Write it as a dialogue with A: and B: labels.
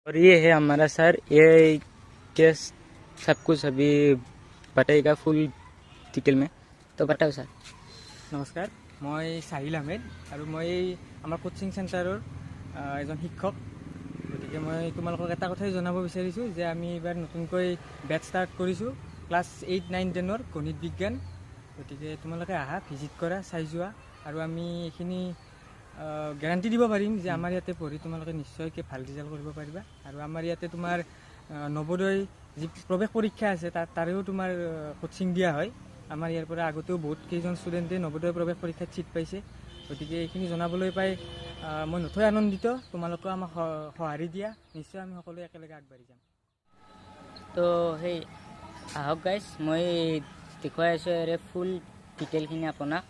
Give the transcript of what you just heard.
A: और ये है हमारा सर, ये सब कुछ अभी बताएगा फुल डिटेल में, तो बताओ सर।
B: নমস্কাৰ, মই চাহিল আহমেদ আৰু মই আমাৰ কোচিং চেণ্টাৰৰ এজন শিক্ষক। গতিকে মই তোমালোকক এটা কথাই জনাব বিচাৰিছোঁ যে আমি এইবাৰ নতুনকৈ বেটছ ষ্টাৰ্ট কৰিছোঁ ক্লাছ 8, 9, 10ৰ গণিত বিজ্ঞান। গতিকে তোমালোকে আহা, ভিজিট কৰা, চাই যোৱা, আৰু আমি এইখিনি গেৰাণ্টি দিব পাৰিম যে আমাৰ ইয়াতে পঢ়ি তোমালোকে নিশ্চয়কৈ ভাল ৰিজাল্ট কৰিব পাৰিবা। আৰু আমাৰ ইয়াতে তোমাৰ নৱোদয় যি প্ৰৱেশ পৰীক্ষা আছে তাৰেও তোমাৰ কোচিং দিয়া হয়। আমাৰ ইয়াৰ পৰা আগতেও বহুত কেইজন ষ্টুডেণ্টে নৱোদয় প্ৰৱেশ পৰীক্ষাত ছিট পাইছে। গতিকে এইখিনি জনাবলৈ পাই মই নথৈ আনন্দিত। তোমালোকেও আমাক সঁহাৰি দিয়া, নিশ্চয় আমি সকলোৱে একেলগে আগবাঢ়ি যাম।
A: তো সেই আহক গাইজ, মই দেখুৱাই আছোঁ ইয়াৰে ফুল ডিটেইলখিনি আপোনাক।